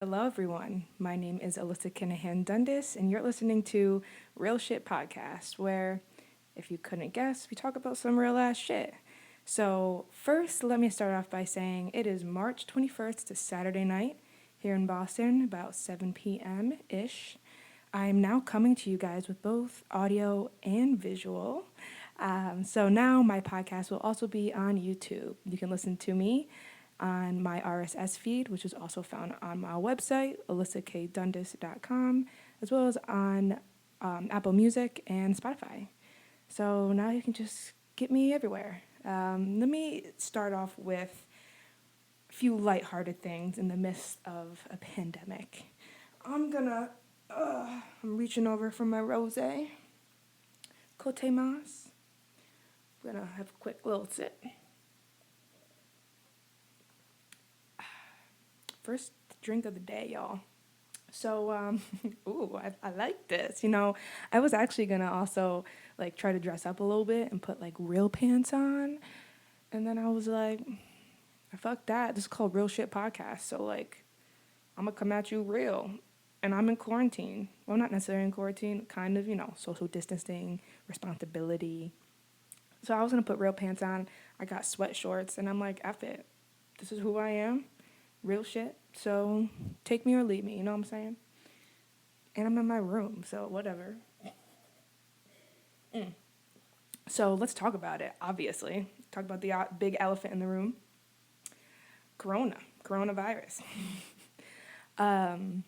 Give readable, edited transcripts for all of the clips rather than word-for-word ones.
Hello, everyone. My name is Alyssa Kinahan Dundas, and you're listening to Real Shit Podcast, where, if you couldn't guess, we talk about some real ass shit. So, first, let me start off by saying it is March 21st, to Saturday night here in Boston, about 7 p.m. ish. I'm now coming to you guys with both audio and visual. So now my podcast will also be on YouTube. You can listen to me on my RSS feed, which is also found on my website, alyssakdundas.com, as well as on Apple Music and Spotify. So now you can just get me everywhere. Let me start off with a few lighthearted things in the midst of a pandemic. I'm reaching over for my rosé. Cote mas. I'm gonna have a quick little sip. First drink of the day, y'all. So, ooh, I like this. I was actually gonna also like try to dress up a little bit and put like real pants on, and then I was like, fuck that. This is called Real Shit Podcast, so like, I'm gonna come at you real, and I'm in quarantine. Well, not necessarily in quarantine, kind of, social distancing, responsibility. So I was gonna put real pants on. I got sweat shorts, and I'm like, F it. This is who I am, real shit. So take me or leave me. You know what I'm saying? And I'm in my room, so whatever. So let's talk about it. Obviously, talk about the big elephant in the room. Coronavirus. um,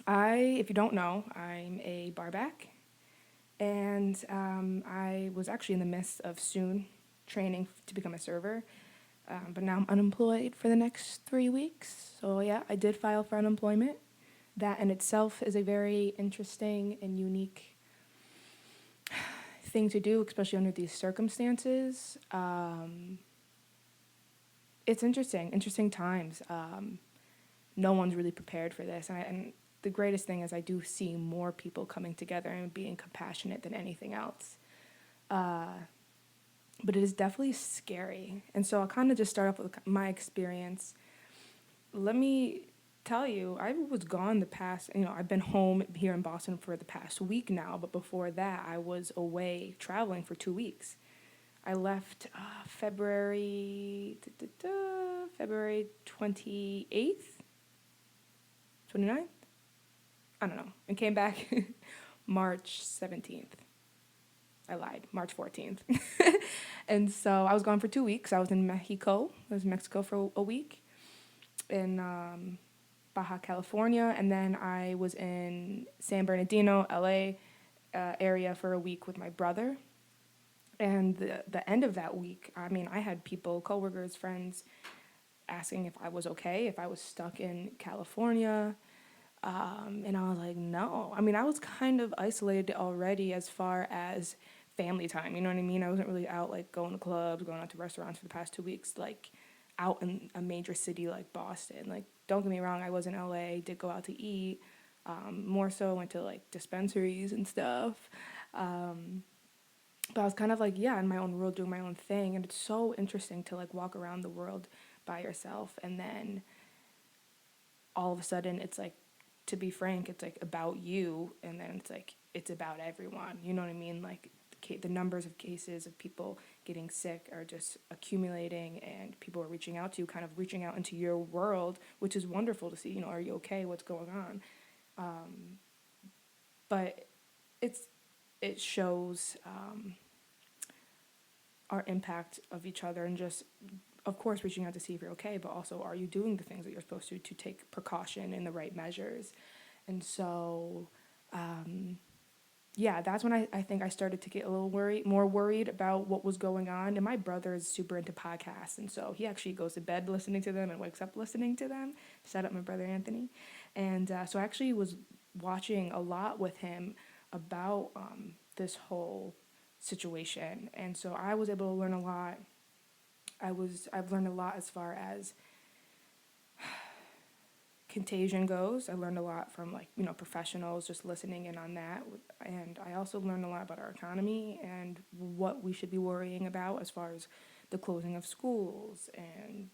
if you don't know, I'm a barback, and I was actually in the midst of soon training to become a server. But now I'm unemployed for the next 3 weeks. So yeah, I did file for unemployment. That in itself is a very interesting and unique thing to do, especially under these circumstances. It's interesting times. No one's really prepared for this, and the greatest thing is I do see more people coming together and being compassionate than anything else. But it is definitely scary, and so I'll kind of just start off with my experience. Let me tell you, I was gone the past, I've been home here in Boston for the past week now, but before that, I was away traveling for 2 weeks. I left February 28th, 29th? I don't know, and came back March 17th. I lied, March 14th. And so I was gone for 2 weeks. I was in Mexico. I was in Mexico for a week in Baja California, and then I was in San Bernardino, LA area for a week with my brother. And the end of that week, I mean, I had people, coworkers, friends, asking if I was okay, if I was stuck in California. And I was like, no. I mean, I was kind of isolated already as far as family time. You know what I mean? I wasn't really out like going to clubs, going out to restaurants for the past 2 weeks, like out in a major city like Boston. Like, don't get me wrong, I was in LA, did go out to eat. More so went to like dispensaries and stuff. But I was kind of like, yeah, in my own world, doing my own thing. And it's so interesting to like walk around the world by yourself. And then all of a sudden, it's like, to be frank, it's like about you. And then it's like, it's about everyone. You know what I mean? Like the numbers of cases of people getting sick are just accumulating, and people are reaching out to you, kind of reaching out into your world, which is wonderful to see. Are you okay? What's going on? But it shows our impact of each other, and just, of course, reaching out to see if you're okay, but also, are you doing the things that you're supposed to take precaution and the right measures? And so, yeah, that's when I think I started to get a little more worried about what was going on. And my brother is super into podcasts, and so he actually goes to bed listening to them and wakes up listening to them. Shout out my brother Anthony. And so I actually was watching a lot with him about this whole situation, and so I was able to learn a lot. I've learned a lot as far as contagion goes. I learned a lot from like professionals, just listening in on that, and I also learned a lot about our economy and what we should be worrying about as far as the closing of schools and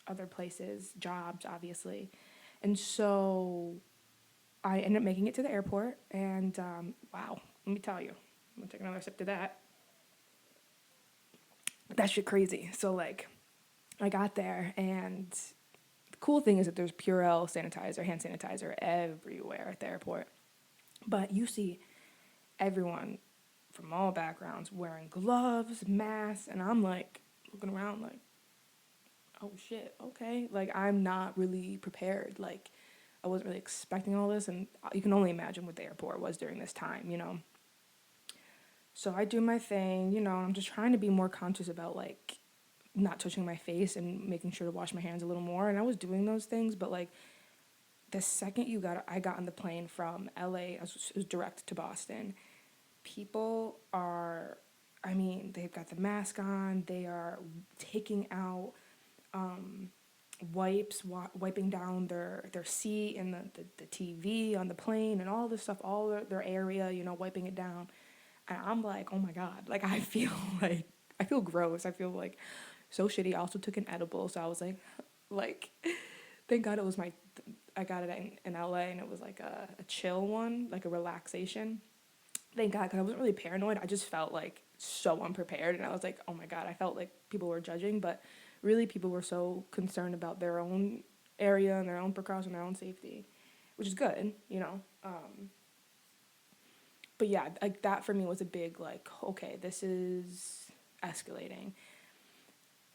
other places, jobs, obviously. And so I ended up making it to the airport, and wow, let me tell you, I'm gonna take another sip to that. That shit crazy. So like, I got there, and the cool thing is that there's Purell sanitizer, hand sanitizer everywhere at the airport. But you see everyone from all backgrounds wearing gloves, masks, and I'm like looking around like, oh shit, okay. Like I'm not really prepared. Like I wasn't really expecting all this, and you can only imagine what the airport was during this time, you know. So I do my thing, you know. I'm just trying to be more conscious about like not touching my face and making sure to wash my hands a little more. And I was doing those things, but like the second I got on the plane from LA, it was direct to Boston. People are, I mean, they've got the mask on. They are taking out wipes, wiping down their seat and the TV on the plane and all this stuff, all their area, you know, wiping it down. And I'm like, oh my God, like I feel like, I feel gross. I feel like so shitty. I also took an edible, so I was like, thank God it was I got it in LA, and it was like a chill one, like a relaxation. Thank God, because I wasn't really paranoid. I just felt like so unprepared, and I was like, oh my God, I felt like people were judging, but really people were so concerned about their own area and their own precaution, their own safety, which is good, you know. But yeah, like that for me was a big like, okay, this is escalating.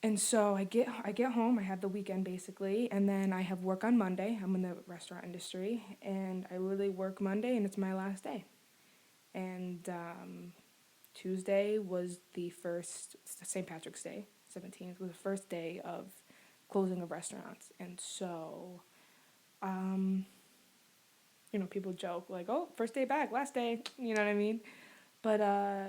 And so I get home, I have the weekend basically, and then I have work on Monday. I'm in the restaurant industry, and I literally work Monday, and it's my last day. And Tuesday was the first, St. Patrick's Day, 17th, was the first day of closing of restaurants. And so, you know, people joke like, oh, first day back, last day, you know what I mean? But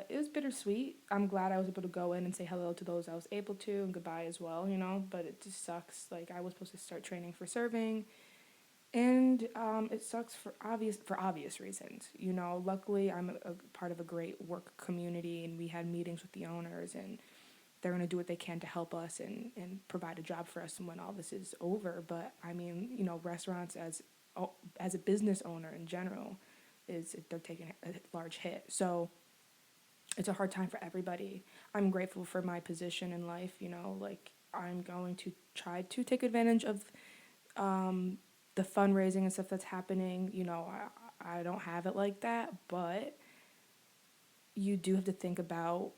it was bittersweet. I'm glad I was able to go in and say hello to those I was able to, and goodbye as well, you know. But it just sucks. Like I was supposed to start training for serving, and it sucks for obvious reasons. You know, luckily I'm a part of a great work community, and we had meetings with the owners, and they're gonna do what they can to help us and provide a job for us when all this is over. But I mean, you know, restaurants as a business owner in general, they're taking a large hit. So it's a hard time for everybody. I'm grateful for my position in life, you know, like I'm going to try to take advantage of the fundraising and stuff that's happening. You know, I don't have it like that, but you do have to think about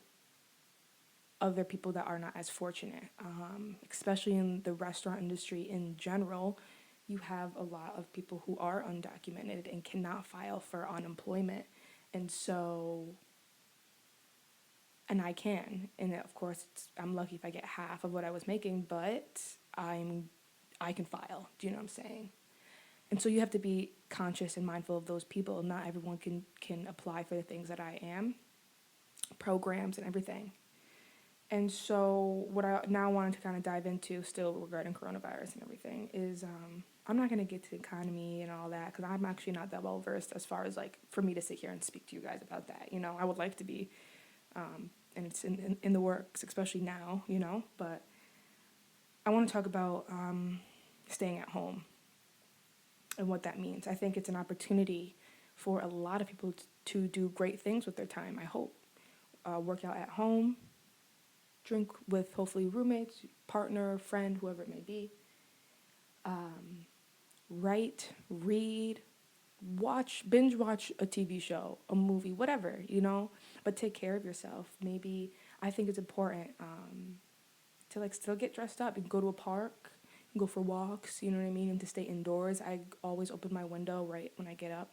other people that are not as fortunate, especially in the restaurant industry in general. You have a lot of people who are undocumented and cannot file for unemployment. And so, and I can, and of course I'm lucky if I get half of what I was making, but I can file. Do you know what I'm saying? And so you have to be conscious and mindful of those people. Not everyone can apply for the things that I am, programs and everything. And so what I now wanted to kind of dive into, still regarding coronavirus and everything, is I'm not going to get to the economy and all that, because I'm actually not that well versed as far as like for me to sit here and speak to you guys about that. You know, I would like to be, and it's in the works, especially now, you know. But I want to talk about staying at home and what that means. I think it's an opportunity for a lot of people to do great things with their time, I hope. Work out at home, drink with hopefully roommates, partner, friend, whoever it may be. Write, read, binge watch a TV show, a movie, whatever, you know, but take care of yourself. Maybe I think it's important to like still get dressed up and go to a park, and go for walks, you know what I mean, and to stay indoors. I always open my window right when I get up,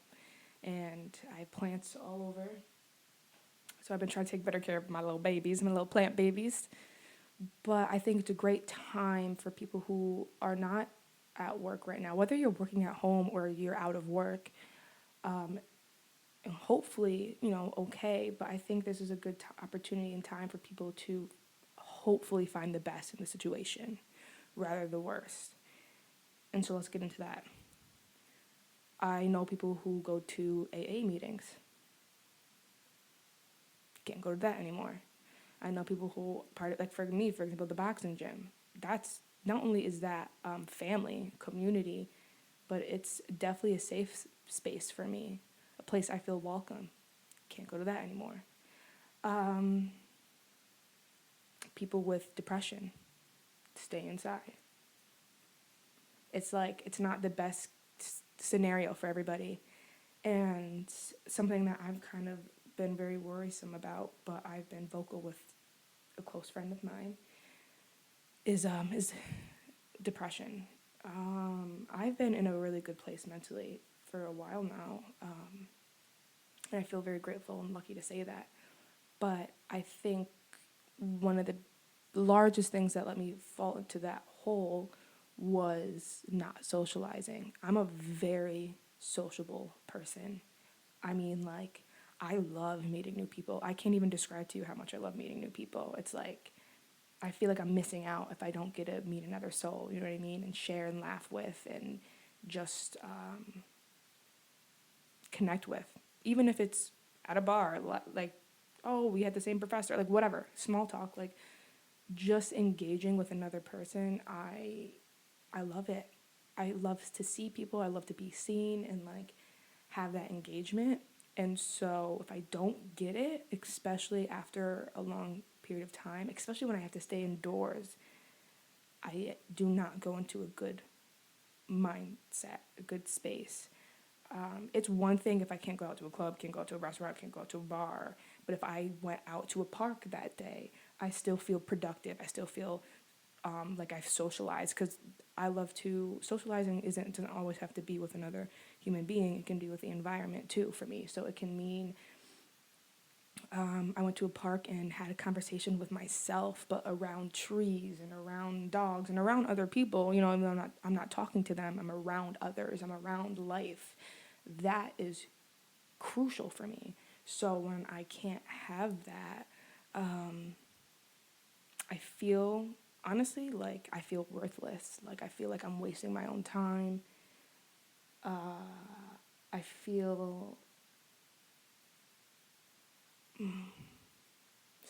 and I have plants all over. So I've been trying to take better care of my little babies, my little plant babies. But I think it's a great time for people who are not at work right now, whether you're working at home or you're out of work, and hopefully, you know, okay. But I think this is a good opportunity and time for people to hopefully find the best in the situation rather than the worst. And so let's get into that. I know people who go to AA meetings. Can't go to that anymore. I know people who like for me, for example, the boxing gym. That's not only is that family, community, but it's definitely a safe space for me, a place I feel welcome. Can't go to that anymore. Um, People with depression stay inside. It's like it's not the best scenario for everybody, and something that I've kind of been very worrisome about, but I've been vocal with a close friend of mine is depression. I've been in a really good place mentally for a while now, and I feel very grateful and lucky to say that. But I think one of the largest things that let me fall into that hole was not socializing. I'm a very sociable person. I mean, like, I love meeting new people. I can't even describe to you how much I love meeting new people. It's like, I feel like I'm missing out if I don't get to meet another soul, you know what I mean? And share and laugh with and just connect with. Even if it's at a bar, like, oh, we had the same professor, like, whatever, small talk, like, just engaging with another person, I love it. I love to see people. I love to be seen and like have that engagement. And so if I don't get it, especially after a long period of time, especially when I have to stay indoors, I do not go into a good mindset, a good space. It's one thing if I can't go out to a club, can't go out to a restaurant, can't go out to a bar. But if I went out to a park that day, I still feel productive. I still feel like I've socialized, because I love to socializing doesn't always have to be with another human being. It can be with the environment too for me. So it can mean I went to a park and had a conversation with myself, but around trees and around dogs and around other people. You know, I'm not talking to them. I'm around others. I'm around life. That is crucial for me. So when I can't have that, I feel, honestly, like I feel worthless. Like I feel like I'm wasting my own time. I feel,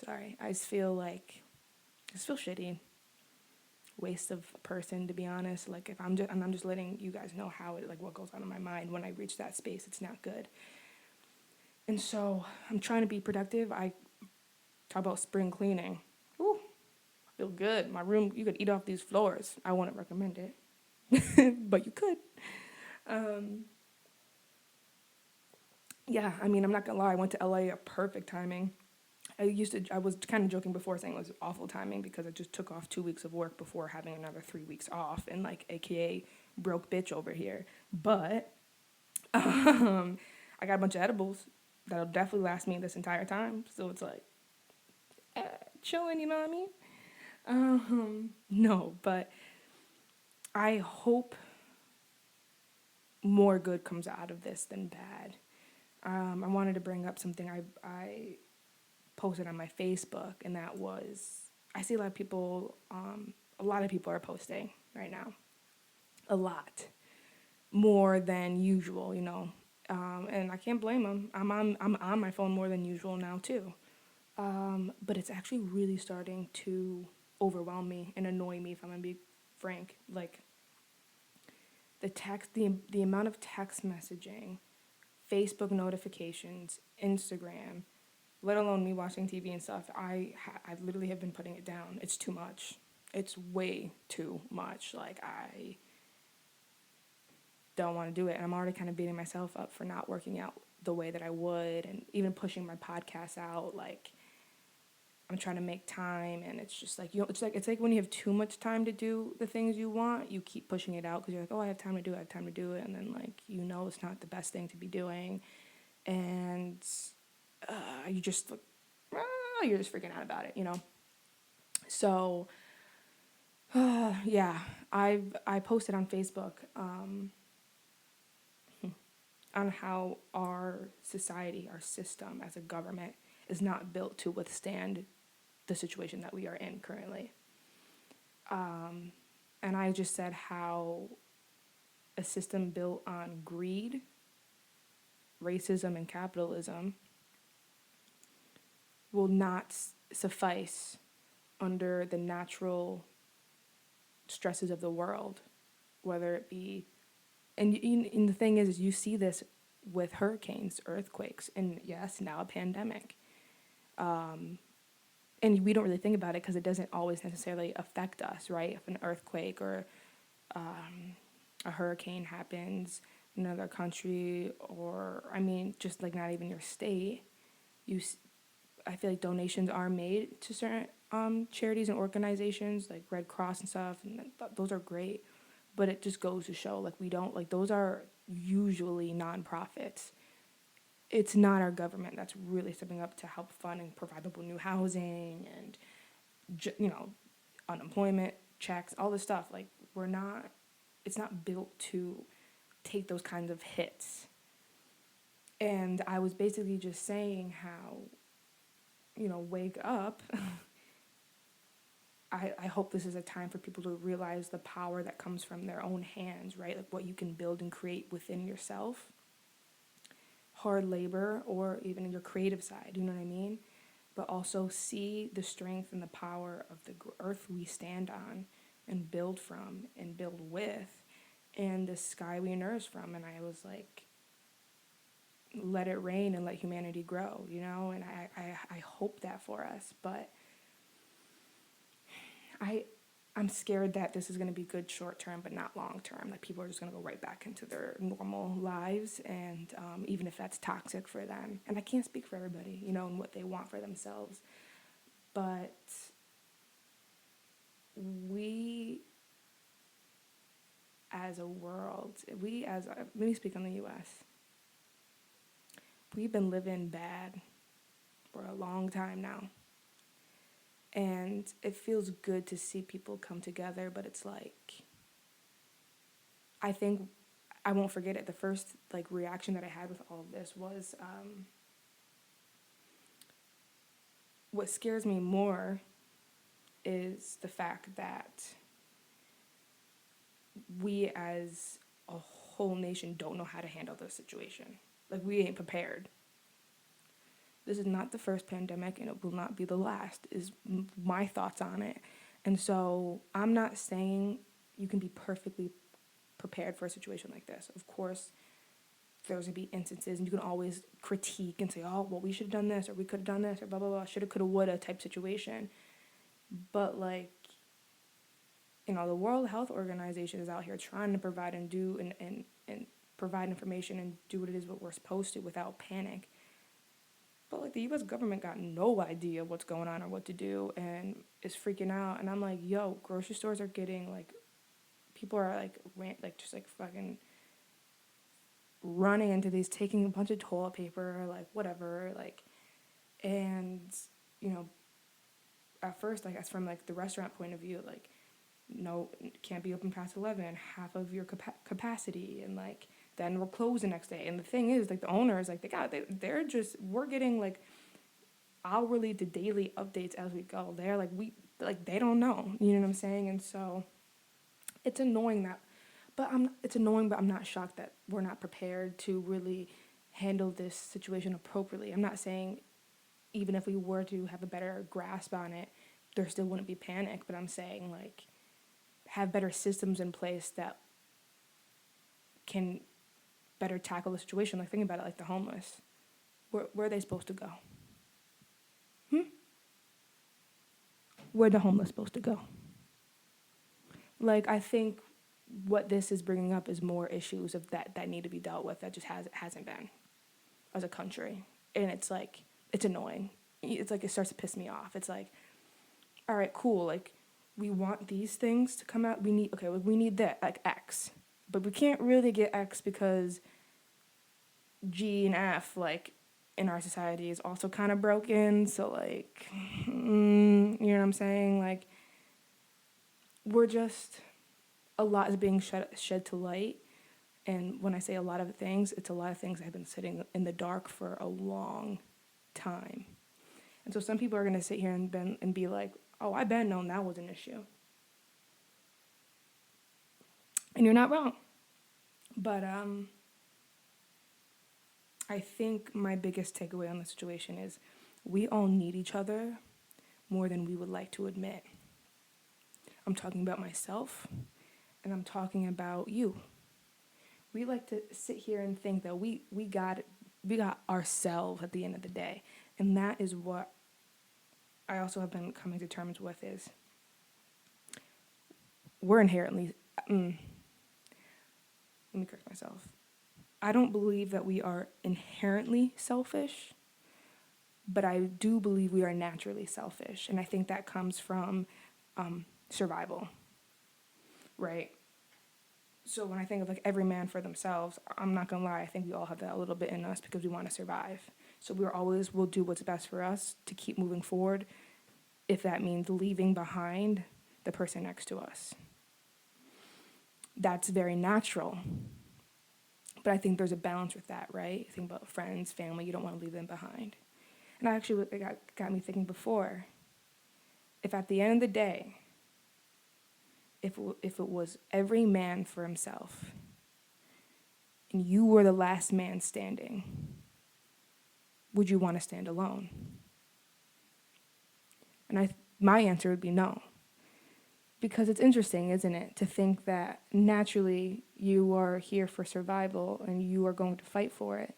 sorry, I just feel shitty. Waste of a person, to be honest. Like if I'm just letting you guys know how it, like what goes on in my mind when I reach that space. It's not good. And so I'm trying to be productive. I talk about spring cleaning. Ooh, I feel good. My room, you could eat off these floors. I wouldn't recommend it, but you could. Um, yeah, I mean, I'm not gonna lie. I went to LA at perfect timing. I was kind of joking before saying it was awful timing because I just took off 2 weeks of work before having another 3 weeks off, and like, AKA broke bitch over here. But I got a bunch of edibles that'll definitely last me this entire time. So it's like, chilling, you know what I mean? No, but I hope more good comes out of this than bad. I wanted to bring up something I posted on my Facebook, and that was I see a lot of people are posting right now, a lot more than usual, you know, and I can't blame them. I'm on my phone more than usual now too, but it's actually really starting to overwhelm me and annoy me, if I'm gonna be frank. Like the amount of text messaging, Facebook notifications, Instagram, let alone me watching TV and stuff. I literally have been putting it down. It's too much. It's way too much. Like I don't want to do it, and I'm already kind of beating myself up for not working out the way that I would, and even pushing my podcast out. Like I'm trying to make time, and it's just like it's like when you have too much time to do the things you want, you keep pushing it out because you're like, oh, I have time to do it, I have time to do it, and then like it's not the best thing to be doing, and you just like, you're just freaking out about it. So yeah, I posted on Facebook on how our society, our system as a government is not built to withstand the situation that we are in currently. And I just said how a system built on greed, racism, and capitalism will not suffice under the natural stresses of the world, whether it be And the thing is you see this with hurricanes, earthquakes, and yes, now a pandemic. And we don't really think about it because it doesn't always necessarily affect us, right? If an earthquake or a hurricane happens in another country, or I mean, just like not even your state, you, I feel like donations are made to certain charities and organizations like Red Cross and stuff, and those are great. But it just goes to show, like, we don't, like, those are usually nonprofits. It's not our government that's really stepping up to help fund and provide people new housing and, unemployment checks, all this stuff. Like, we're not, it's not built to take those kinds of hits. And I was basically just saying how, wake up. I hope this is a time for people to realize the power that comes from their own hands, right? Like what you can build and create within yourself. Hard labor, or even your creative side, you know what I mean? But also see the strength and the power of the earth we stand on and build from and build with, and the sky we nourish from. And I was like, let it rain and let humanity grow, and I hope that for us. But I'm scared that this is going to be good short term, but not long term. Like, people are just going to go right back into their normal lives, and even if that's toxic for them. And I can't speak for everybody, and what they want for themselves. But we, as a world, let me speak on the U.S. We've been living bad for a long time now. And it feels good to see people come together, but it's like, I think I won't forget it. The first reaction that I had with all of this was, what scares me more is the fact that we as a whole nation don't know how to handle the situation. Like, we ain't prepared. This is not the first pandemic, and it will not be the last, is my thoughts on it. And so I'm not saying you can be perfectly prepared for a situation like this. Of course, there's going to be instances, and you can always critique and say, oh, well, we should have done this, or we could have done this, or blah, blah, blah, shoulda, coulda, woulda type situation. But, the World Health Organization is out here trying to provide and do and provide information and do what it is what we're supposed to without panic. But, the U.S. government got no idea what's going on or what to do, and is freaking out. And I'm like, yo, grocery stores are getting, people are, just fucking running into these, taking a bunch of toilet paper, whatever, and, at first, as from, the restaurant point of view, no, can't be open past 11, half of your capacity, and, then we'll close the next day. And the thing is, the owners, we're getting, hourly to daily updates as we go. They're, they don't know, you know what I'm saying? And so, it's annoying but I'm not shocked that we're not prepared to really handle this situation appropriately. I'm not saying even if we were to have a better grasp on it, there still wouldn't be panic, but I'm saying, have better systems in place that can better tackle the situation. Think about it, the homeless. Where are they supposed to go? Where are the homeless supposed to go? I think what this is bringing up is more issues of that need to be dealt with that just hasn't been as a country. And it's it's annoying. It's it starts to piss me off. It's all right, cool. We want these things to come out. We need that, X. But we can't really get X because G and F, in our society is also kind of broken. So, you know what I'm saying? We're just, a lot is being shed to light. And when I say a lot of things, it's a lot of things that have been sitting in the dark for a long time. And so some people are going to sit here and be like, oh, I bet known that was an issue. And you're not wrong. But I think my biggest takeaway on the situation is we all need each other more than we would like to admit. I'm talking about myself, and I'm talking about you. we like to sit here and think that we got ourselves at the end of the day. And that is what I also have been coming to terms with is we're inherently, let me correct myself. I don't believe that we are inherently selfish, but I do believe we are naturally selfish. And I think that comes from survival, right? So when I think of like every man for themselves, I'm not gonna lie, I think we all have that a little bit in us because we want to survive. So we'll do what's best for us to keep moving forward, if that means leaving behind the person next to us. That's very natural. But I think there's a balance with that, right? Think about friends, family, you don't want to leave them behind. And it got me thinking before, if at the end of the day, if it was every man for himself, and you were the last man standing, would you want to stand alone? And my answer would be no. Because it's interesting, isn't it, to think that naturally you are here for survival and you are going to fight for it.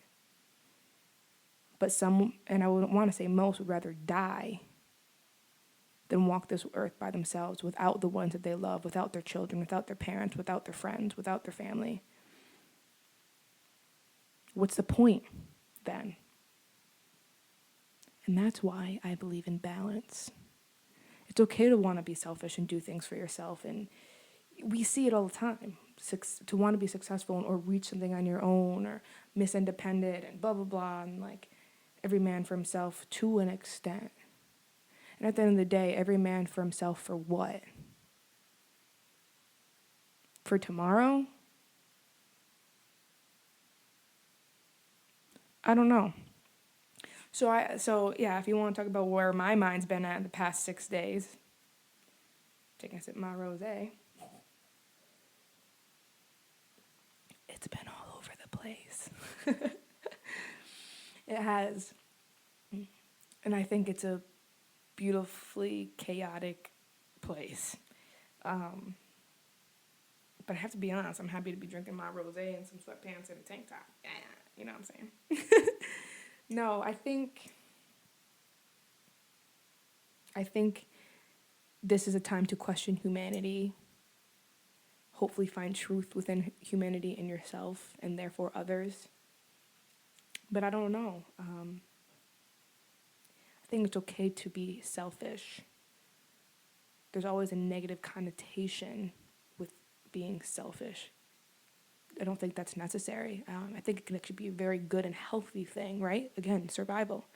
But some, and I wouldn't want to say most, would rather die than walk this earth by themselves without the ones that they love, without their children, without their parents, without their friends, without their family. What's the point then? And that's why I believe in balance. It's okay to want to be selfish and do things for yourself. And we see it all the time. To want to be successful or reach something on your own or miss independent and blah, blah, blah. And like every man for himself to an extent. And at the end of the day, every man for himself for what? For tomorrow? I don't know. So yeah, if you want to talk about where my mind's been at the past 6 days, taking a sip of my rosé, it's been all over the place. It has. And I think it's a beautifully chaotic place. But I have to be honest, I'm happy to be drinking my rosé and some sweatpants and a tank top. Yeah, you know what I'm saying? No, I think this is a time to question humanity, hopefully find truth within humanity in yourself and therefore others. But I don't know. I think it's okay to be selfish. There's always a negative connotation with being selfish. I don't think that's necessary. I think it can actually be a very good and healthy thing, right? Again, survival.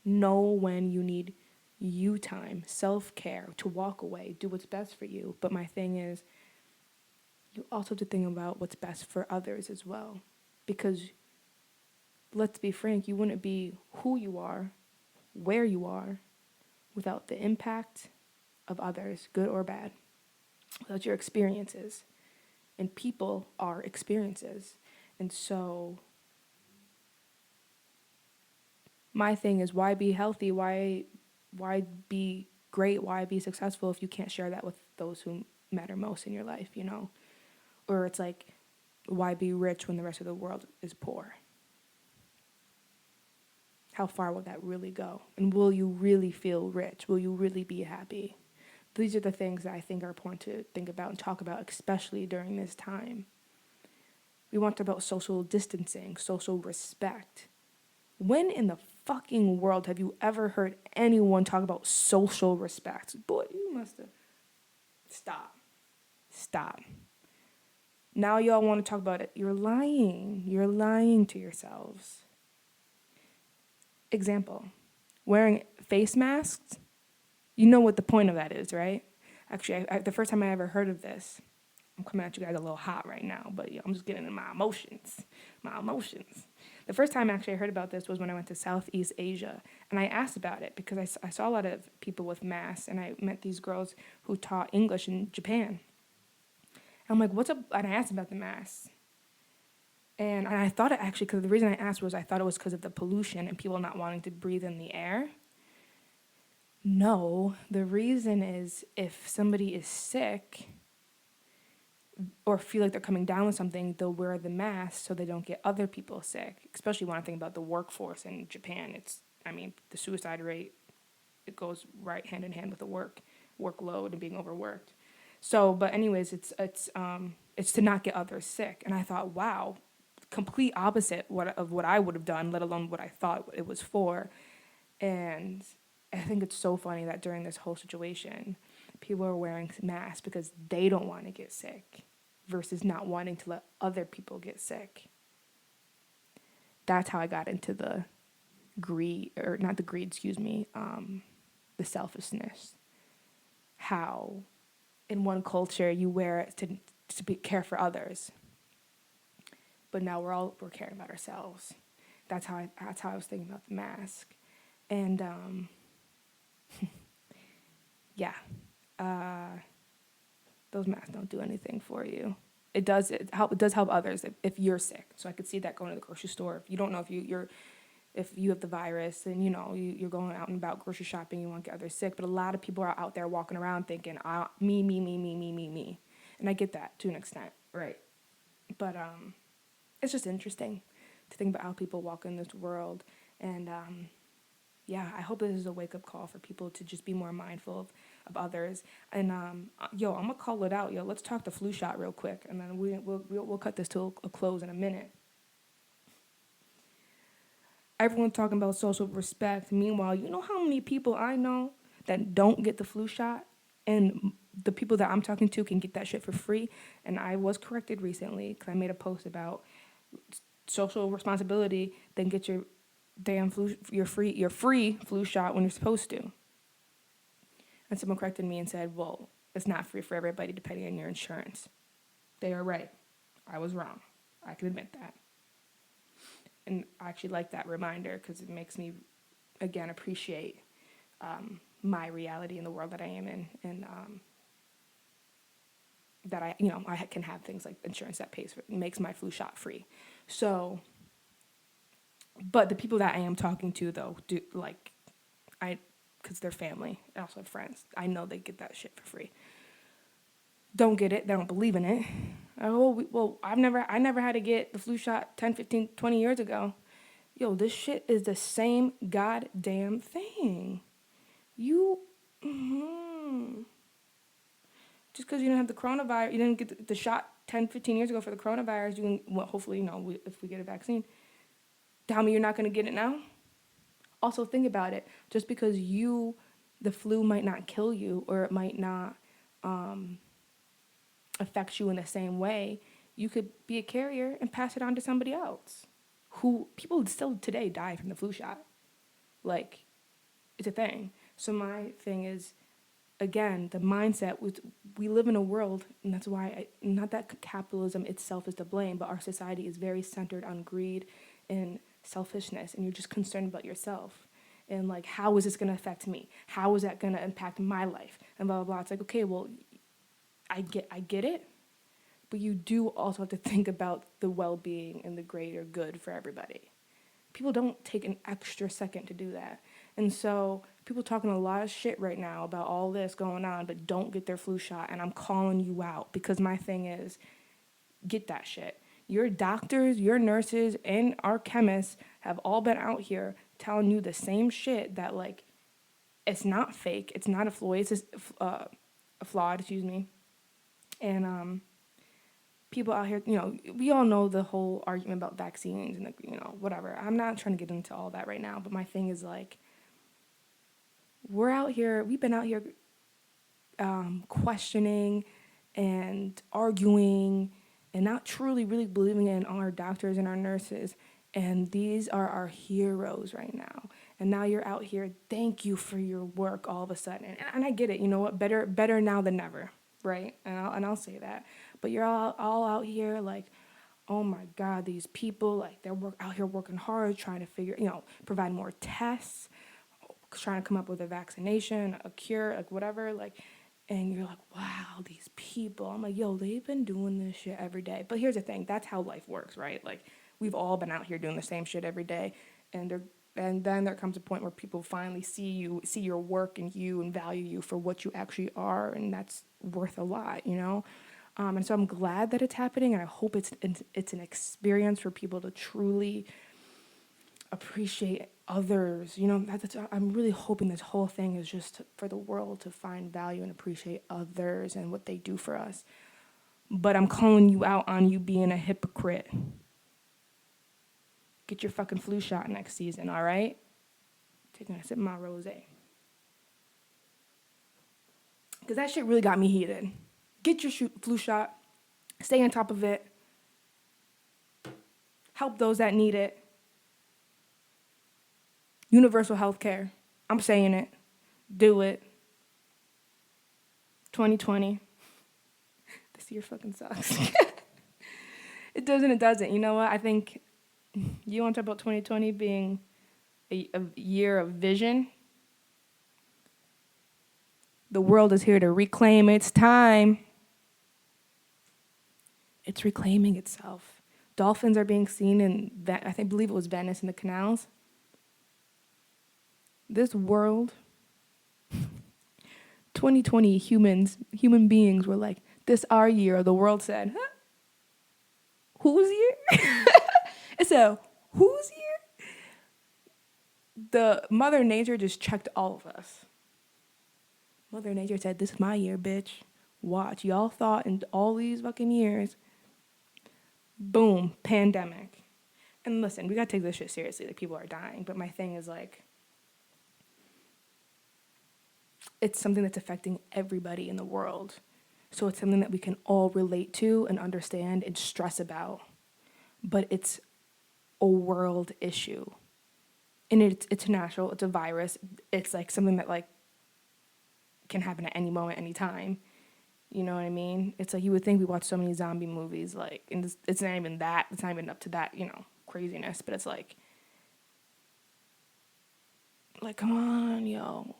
Know when you need you time, self-care, to walk away, do what's best for you. But my thing is, you also have to think about what's best for others as well. Because let's be frank, you wouldn't be who you are, where you are, without the impact of others, good or bad, without your experiences. And people are experiences. And so my thing is, why be healthy? Why be great? Why be successful if you can't share that with those who matter most in your life, you know? Or it's like, why be rich when the rest of the world is poor? How far will that really go? And will you really feel rich? Will you really be happy? These are the things that I think are important to think about and talk about, especially during this time. We want to talk about social distancing, social respect. When in the fucking world have you ever heard anyone talk about social respect? Boy, you must have. Stop. Now y'all want to talk about it. You're lying. You're lying to yourselves. Example, wearing face masks. You know what the point of that is, right? Actually, the first time I ever heard of this, I'm coming at you guys a little hot right now, but I'm just getting into my emotions. The first time actually I heard about this was when I went to Southeast Asia, and I asked about it because I saw a lot of people with masks, and I met these girls who taught English in Japan. And I'm like, what's up? And I asked about the masks. And I thought it actually, because the reason I asked was I thought it was because of the pollution and people not wanting to breathe in the air. No, the reason is if somebody is sick, or feel like they're coming down with something, they'll wear the mask so they don't get other people sick. Especially when I think about the workforce in Japan, the suicide rate, it goes right hand in hand with the workload and being overworked. So, but anyways, it's to not get others sick. And I thought, wow, complete opposite of what I would have done, let alone what I thought it was for. And I think it's so funny that during this whole situation, people are wearing masks because they don't want to get sick versus not wanting to let other people get sick. That's how I got into the greed, or not the greed, excuse me, the selfishness. How in one culture you wear it care for others, but now we're caring about ourselves. That's how I was thinking about the mask, and yeah, those masks don't do anything for you. It does help others if you're sick. So I could see that going to the grocery store. If you don't know if you have the virus and you're going out and about grocery shopping, you want to get others sick. But a lot of people are out there walking around thinking, me, me, me, me, me, me, me. And I get that to an extent, right? But it's just interesting to think about how people walk in this world. And yeah, I hope this is a wake-up call for people to just be more mindful of others. And I'm gonna call it out. Let's talk the flu shot real quick, and then we'll cut this to a close in a minute. Everyone's talking about social respect. Meanwhile, you know how many people I know that don't get the flu shot, and the people that I'm talking to can get that shit for free. And I was corrected recently because I made a post about social responsibility. Then get your damn your free flu shot when you're supposed to. And someone corrected me and said, well, it's not free for everybody depending on your insurance. They are right. I was wrong. I can admit that. And I actually like that reminder because it makes me, again, appreciate my reality in the world that I am in, and that I can have things like insurance that makes my flu shot free. So, but the people that I am talking to though, because they're family, I also have friends. I know they get that shit for free. Don't get it. They don't believe in it. I never had to get the flu shot 10, 15, 20 years ago. Yo, this shit is the same goddamn thing. Just because you didn't have the coronavirus, you didn't get the shot 10, 15 years ago for the coronavirus, hopefully, if we get a vaccine, tell me you're not going to get it now? Also, think about it. Just because the flu might not kill you, or it might not affect you in the same way, you could be a carrier and pass it on to somebody else. People still today die from the flu shot. Like, it's a thing. So my thing is, again, the mindset, we live in a world, and that's why, not that capitalism itself is to blame, but our society is very centered on greed and selfishness, and you're just concerned about yourself. And like, how is this going to affect me? How is that going to impact my life? And blah, blah, blah. It's like, okay, well, I get it, but you do also have to think about the well-being and the greater good for everybody. People don't take an extra second to do that. And so people talking a lot of shit right now about all this going on, but don't get their flu shot. And I'm calling you out, because my thing is, get that shit. Your doctors, your nurses, and our chemists have all been out here telling you the same shit, that like, it's not fake, it's not a flaw, it's just a flawed, excuse me. And people out here, we all know the whole argument about vaccines and whatever. I'm not trying to get into all that right now, but my thing is like, we've been out here questioning and arguing and not truly really believing in our doctors and our nurses. And these are our heroes right now. And now you're out here, thank you for your work all of a sudden. And I get it, you know what, better now than never, right? And I'll say that. But you're all out here like, oh my God, these people, like, they're out here working hard, trying to provide more tests, trying to come up with a vaccination, a cure, like whatever, like, and you're like, wow, these people. I'm like, yo, they've been doing this shit every day. But here's the thing, that's how life works, right? Like, we've all been out here doing the same shit every day, and then there comes a point where people finally see your work and value you for what you actually are, and that's worth a lot, And so I'm glad that it's happening, and I hope it's an experience for people to truly appreciate others. I'm really hoping this whole thing is just for the world to find value and appreciate others and what they do for us. But I'm calling you out on you being a hypocrite. Get your fucking flu shot next season, all right? Taking a sip of my rosé. Because that shit really got me heated. Get your flu shot. Stay on top of it. Help those that need it. Universal health care. I'm saying it. Do it. 2020. This year fucking sucks. It doesn't. You know what? I think you want to talk about 2020 being a year of vision. The world is here to reclaim its time. It's reclaiming itself. Dolphins are being seen in, I believe it was Venice, in the canals. This world, 2020 human beings were like, this our year. The world said, huh? Whose year? It said, whose year? The Mother Nature just checked all of us. Mother Nature said, this is my year, bitch. Watch. Y'all thought in all these fucking years, boom, pandemic. And listen, we gotta take this shit seriously. Like, people are dying. But my thing is, like, it's something that's affecting everybody in the world. So it's something that we can all relate to and understand and stress about. But it's a world issue. And it's natural. It's a virus. It's like something that, like, can happen at any moment, any time. You know what I mean? It's like you would think we watch so many zombie movies, like, and it's not even that. It's not even up to that, craziness. But it's like, come on, yo.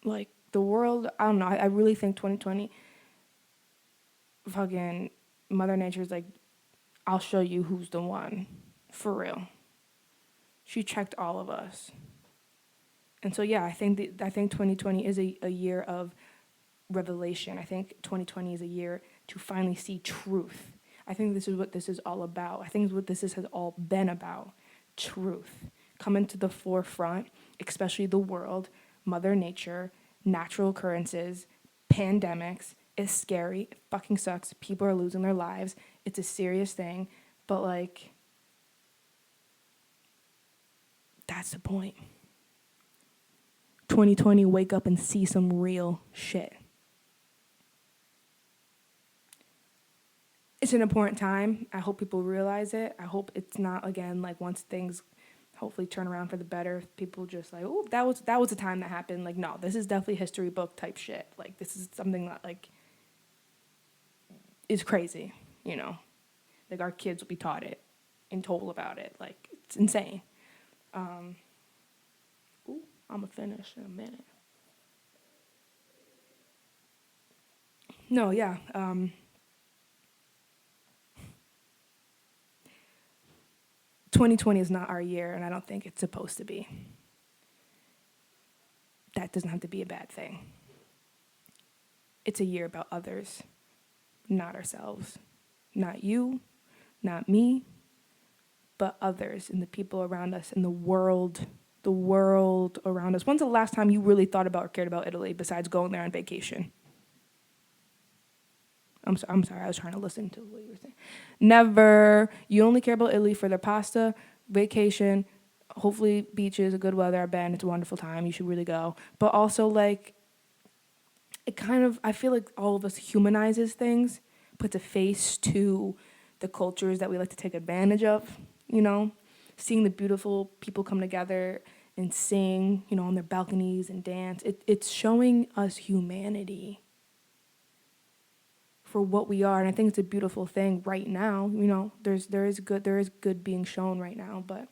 Like, the world, I don't know. I really think 2020, fucking Mother Nature's like, I'll show you who's the one. For real. She checked all of us. And so, yeah, I think 2020 is a year of revelation. I think 2020 is a year to finally see truth. I think this is what this is all about. I think what this has all been about. Truth. Coming to the forefront, especially the world, Mother Nature, natural occurrences, pandemics. It's scary. It fucking sucks. People are losing their lives. It's a serious thing. But, like, that's the point. 2020, wake up and see some real shit. It's an important time. I hope people realize it. I hope it's not, again, like, once things hopefully turn around for the better, people just like, oh, that was a time that happened. Like, no, this is definitely history book type shit. Like, this is something that, like, is crazy, Like, our kids will be taught it and told about it. Like, it's insane. I'm going to finish in a minute. No, yeah. 2020 is not our year, and I don't think it's supposed to be. That doesn't have to be a bad thing. It's a year about others, not ourselves. Not you, not me, but others and the people around us and the world around us. When's the last time you really thought about or cared about Italy besides going there on vacation? I'm sorry, I was trying to listen to what you were saying. Never. You only care about Italy for their pasta, vacation, hopefully beaches, good weather. I've been. It's a wonderful time. You should really go. But also, like, I feel like all of us humanizes things, puts a face to the cultures that we like to take advantage of, Seeing the beautiful people come together and sing, on their balconies and dance. It's showing us humanity for what we are, and I think it's a beautiful thing right now. There is good being shown right now, but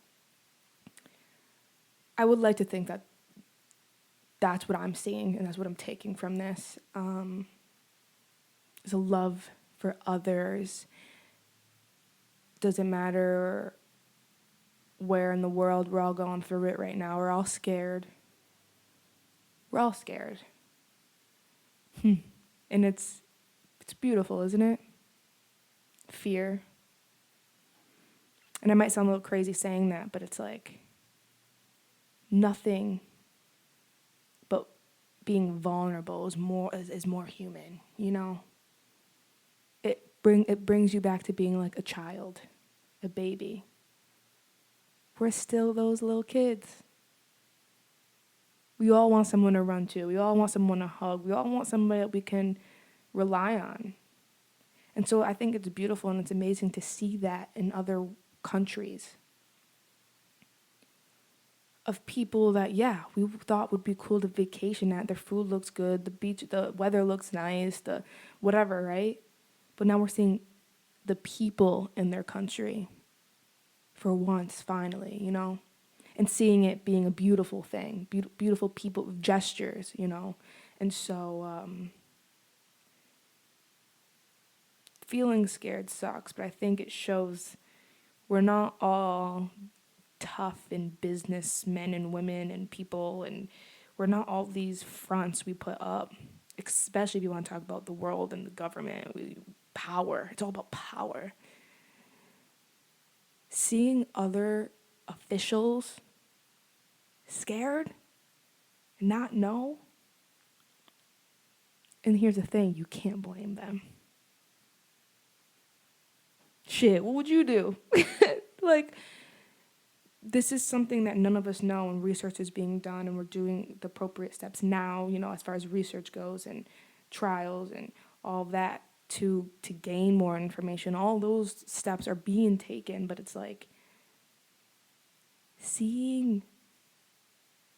I would like to think that that's what I'm seeing and that's what I'm taking from this. Is a love for others. Doesn't matter where in the world, we're all going through it right now. We're all scared. And it's It's beautiful, isn't it? Fear. And I might sound a little crazy saying that, but it's like nothing but being vulnerable is more human, you know? It brings you back to being like a child, a baby. We're still those little kids. We all want someone to run to. We all want someone to hug. We all want somebody that we can rely on. And so I think it's beautiful and it's amazing to see that in other countries of people that, yeah, we thought would be cool to vacation at. Their food looks good, the beach, the weather looks nice, the whatever, right? But now we're seeing the people in their country for once, finally, you know? And seeing it being a beautiful thing, beautiful people, gestures, you know? And so feeling scared sucks, but I think it shows we're not all tough and businessmen and women and people, and we're not all these fronts we put up, especially if you want to talk about the world and the government. Power. It's all about power. Seeing other officials scared and not know. And here's the thing, you can't blame them. Shit, what would you do? Like, this is something that none of us know, and research is being done, and we're doing the appropriate steps now, you know, as far as research goes and trials and all that to gain more information. All those steps are being taken, but it's like seeing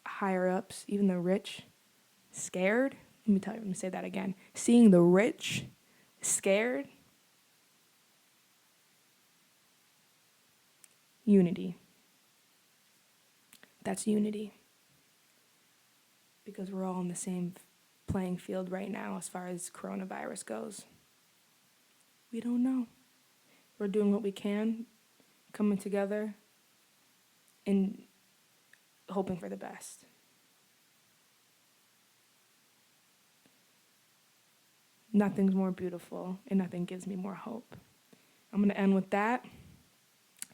higher ups, even the rich, scared. Let me say that again. Seeing the rich scared. Unity. That's unity. Because we're all on the same playing field right now as far as coronavirus goes. We don't know. We're doing what we can, coming together and hoping for the best. Nothing's more beautiful and nothing gives me more hope. I'm going to end with that.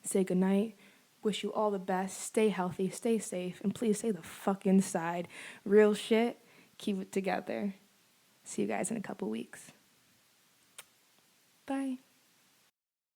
Say goodnight. Wish you all the best. Stay healthy, stay safe, and please stay the fuck inside. Real shit. Keep it together. See you guys in a couple weeks. Bye.